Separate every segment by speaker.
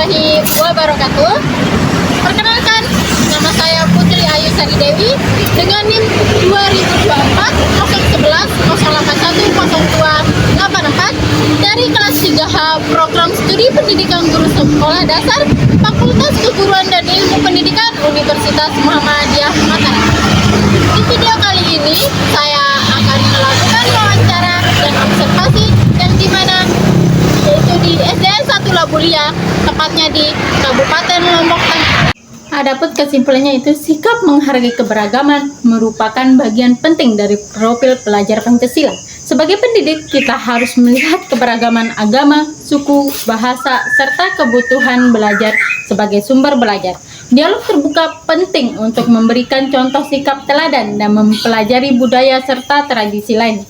Speaker 1: warahmatullahi wabarakatuh. Perkenalkan, nama saya Putri Ayu Sari Dewi dengan NIM 2024 011 081 0284 dari kelas 3H Program Studi Pendidikan Guru Sekolah Dasar Fakultas Keguruan dan Ilmu Pendidikan Universitas Muhammadiyah Mataram. Di video kali ini saya akan melakukan wawancara dan observasi yang dimana yaitu di SDN 1 Labulia, tepatnya di Kabupaten Lombok Tengah. Adapun kesimpulannya itu sikap menghargai keberagaman merupakan bagian penting dari profil pelajar Pancasila. Sebagai pendidik, kita harus melihat keberagaman agama, suku, bahasa, serta kebutuhan belajar sebagai sumber belajar. Dialog terbuka penting untuk memberikan contoh sikap teladan dan mempelajari budaya serta tradisi lain.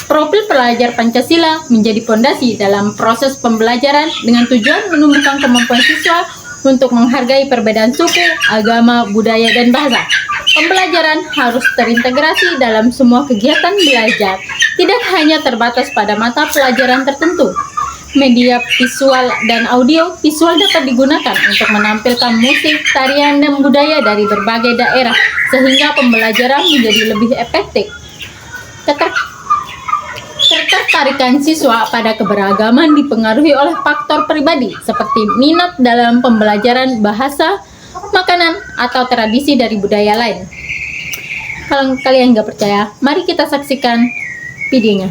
Speaker 1: Profil pelajar Pancasila menjadi fondasi dalam proses pembelajaran dengan tujuan menumbuhkan kemampuan siswa untuk menghargai perbedaan suku, agama, budaya, dan bahasa. Pembelajaran harus terintegrasi dalam semua kegiatan belajar, tidak hanya terbatas pada mata pelajaran tertentu. Media visual dan audio visual dapat digunakan untuk menampilkan musik, tarian, dan budaya dari berbagai daerah, sehingga pembelajaran menjadi lebih efektif. Ketertarikan siswa pada keberagaman dipengaruhi oleh faktor pribadi seperti minat dalam pembelajaran bahasa, makanan, atau tradisi dari budaya lain. Kalau kalian nggak percaya, mari kita saksikan videonya.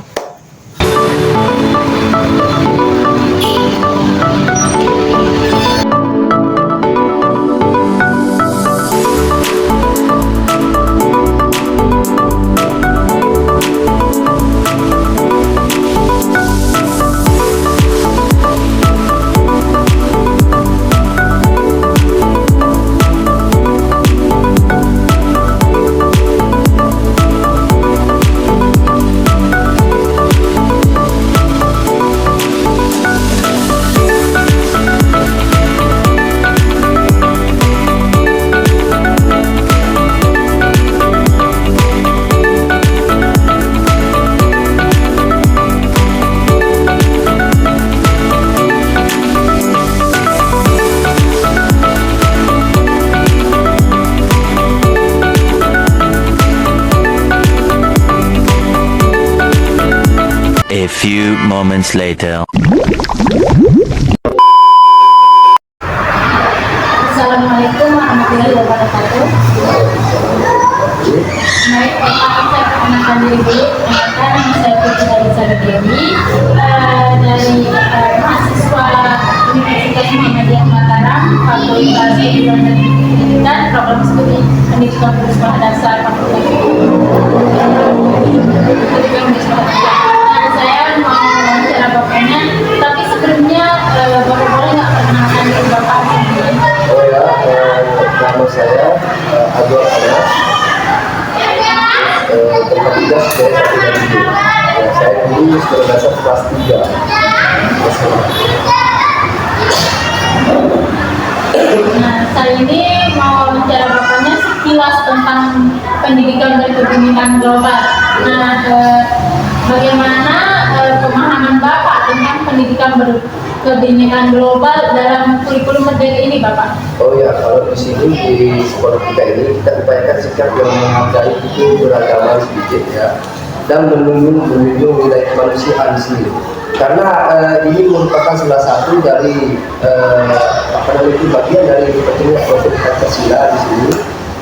Speaker 2: A few moments later.
Speaker 1: Assalamualaikum warahmatullahi wabarakatuh. Baik, saya perkenalkan diri dulu. Nama saya Putri Ayu Sari Dewi dari mahasiswa Universitas Muhammadiyah Mataram, Fakultas Keguruan dan Pendidikan, Program Studi Pendidikan Guru Sekolah Dasar Fakultas Keguruan dan Pendidikan. Saya mau wawancara bapaknya, tapi sebelumnya bapak boleh nggak perkenalkan diri bapak sendiri?
Speaker 3: Oh ya, nama saya Abdul Anas. Tertugas dari satu dari dulu. Saya dulu sekolah dasar kelas 3.
Speaker 1: Nah, saya ini mau wawancara bapaknya sekilas tentang pendidikan dan kepemimpinan global. Nah, bagaimana pemahaman bapak tentang pendidikan berkebinekaan global dalam kurikulum merdeka ini, bapak?
Speaker 3: Oh ya, kalau di sini di sekolah kita ini kita upayakan sikap yang menghargai itu beragama sedikit ya, dan menunjukkan nilai kemanusiaan di sini. Karena ini merupakan salah satu dari bagian dari profil Pancasila di sini,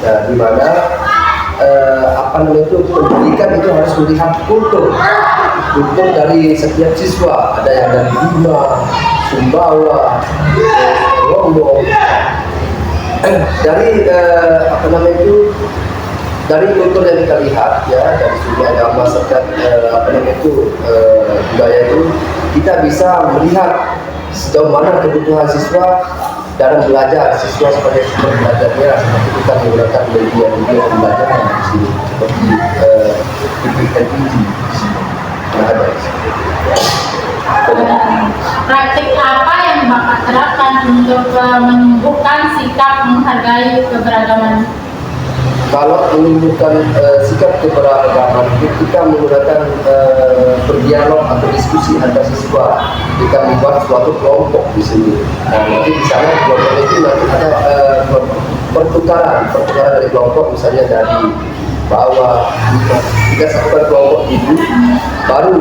Speaker 3: di mana pendidikan itu harus melihat kultur dari setiap siswa. Ada yang dari Bima, Sumbawa, Lombok, dari dari kultur yang kita lihat ya, dari segi agama serta budaya itu, kita bisa melihat sejauh mana kebutuhan siswa dalam belajar. Siswa sebagai sumber belajarnya, seperti kita menggunakan media pembelajaran di sini seperti PPLPG. Nah, ada
Speaker 1: praktik apa yang bapak terapkan untuk menumbuhkan sikap menghargai keberagaman?
Speaker 3: kalau menunjukkan sikap keberagaman itu kita menggunakan berdialog atau diskusi antar siswa. Kita membuat suatu kelompok di sini. Nah, nanti di sana kelompok itu nanti ada pertukaran dari kelompok, misalnya dari bawah kita satukan kelompok itu, baru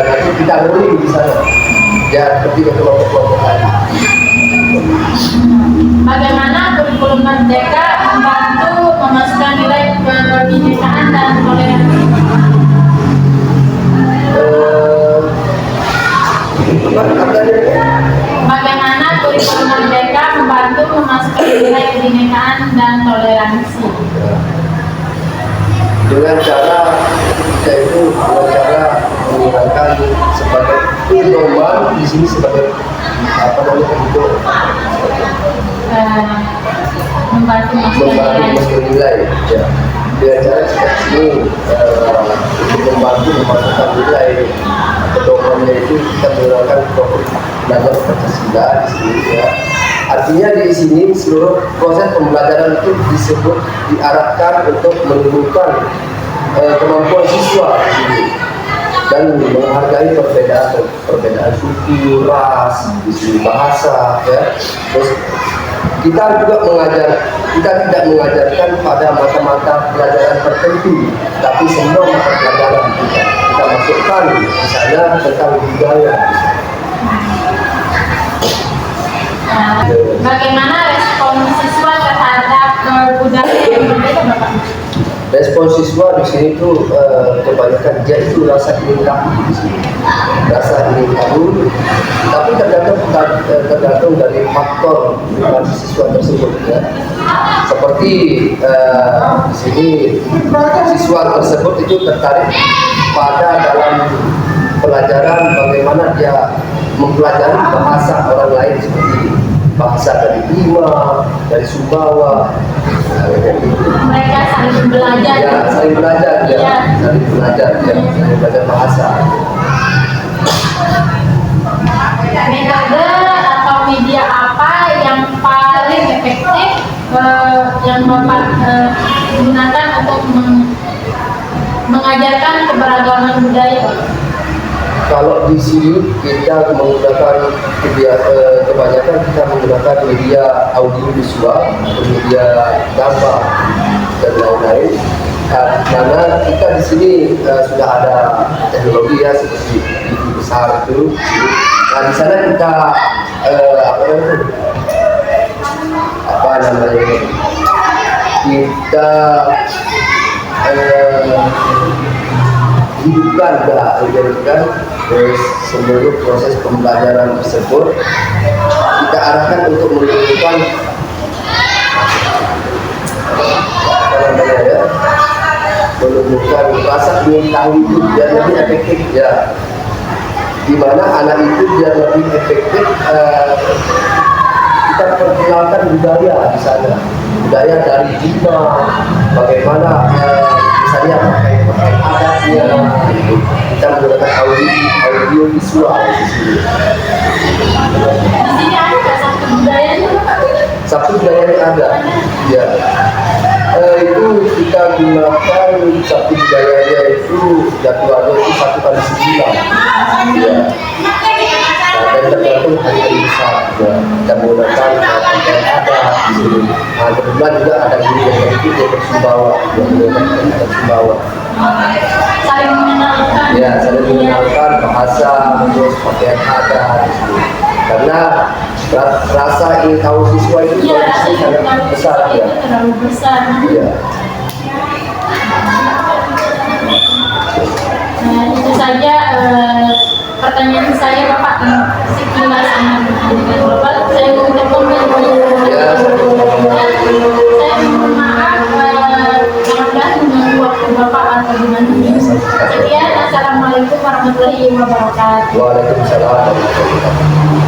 Speaker 3: nanti kita rolling di sana. Ya, ketika kelompok-kelompok tadi.
Speaker 1: Bagaimana kurikulum Merdeka membantu memasukkan nilai kebinekaan dan toleransi? Bagaimana kurikulum Merdeka membantu memasukkan nilai kebinekaan dan toleransi?
Speaker 3: Dengan cara kita itu menggunakan sebagai pedoman di sini sebagai apa namanya untuk
Speaker 1: Membantu
Speaker 3: masuk nilai, ya. Dengan cara seperti ini untuk membantu memasukkan nilai pedomannya itu kita menggunakan proses belajar Pancasila di sini, ya. Artinya di sini seluruh proses pembelajaran itu disebut diarahkan untuk menumbuhkan kemampuan siswa di sini dan menghargai perbedaan suku, ras, di sini bahasa, ya. Terus kita juga kita tidak mengajarkan pada mata-mata pelajaran tertentu, tapi semua mata pelajaran kita masukkan di sana tentang budaya.
Speaker 1: Bagaimana respon siswa terhadap budaya yang berbeda, Bapak?
Speaker 3: Respon siswa di sini tuh kebanyakan dia itu rasa ingin tahu di sini, rasa ingin tahu, tapi tergantung dari faktor motivasi siswa tersebut, ya. Seperti di sini siswa tersebut itu tertarik pada dalam pelajaran bagaimana dia mempelajari bahasa orang lain, seperti bahasa dari Bima, dari Sumbawa.
Speaker 1: Mereka saling belajar.
Speaker 3: Ya, saling belajar, ya.
Speaker 1: Ya.
Speaker 3: Saling belajar, ya. Saling belajar bahasa.
Speaker 1: Metode atau media apa yang paling efektif yang Bapak gunakan untuk mengajarkan keberagaman budaya?
Speaker 3: Kalau di sini kita menggunakan kebanyakan kita menggunakan media audio visual, media gambar dan lain-lain. Karena kita di sini sudah ada teknologi, ya, seperti TV besar itu. Nah, di sana kita apa namanya? Kita hidupkan seluruh proses pembelajaran tersebut. Kita arahkan untuk menunjukkan menunjukkan rasa ingin tahu itu biar lebih efektif, ya. Dimana anak itu biar lebih efektif kita perkenalkan budaya di sana, budaya dari Bima, bagaimana misalnya pakai adatnya, kita menggunakan audio visual di sini.
Speaker 1: Di sini ada nggak satu budayanya, Bapak?
Speaker 3: Satu budayanya ada, ya. Itu kita gunakan satu budayanya itu jadwalnya itu 1x9, ya. Nah, dan tergantung hari besar, ya. Kita menggunakan pakaian adat di sini. Nah, kebetulan juga ada guru yang begitu, yang bersumbawa, yang menggunakan sumbawa.
Speaker 1: Saling mengenalkan.
Speaker 3: Ya, saling mengenalkan bahasa, terus pakaian adat di sini. Karena rasa ingin tahu siswa itu sangat besar, ya.
Speaker 1: Terlalu besar.
Speaker 3: Ya.
Speaker 1: Nah, itu saja pertanyaan saya, Bapak. Sekilas dengan Bapak, saya mengucapkan saya mohon maaf mudah-mudahan mengganggu waktu Bapak atau gimana. Sekian, assalamualaikum warahmatullahi wabarakatuh.
Speaker 3: Waalaikumsalam warahmatullahi wabarakatuh.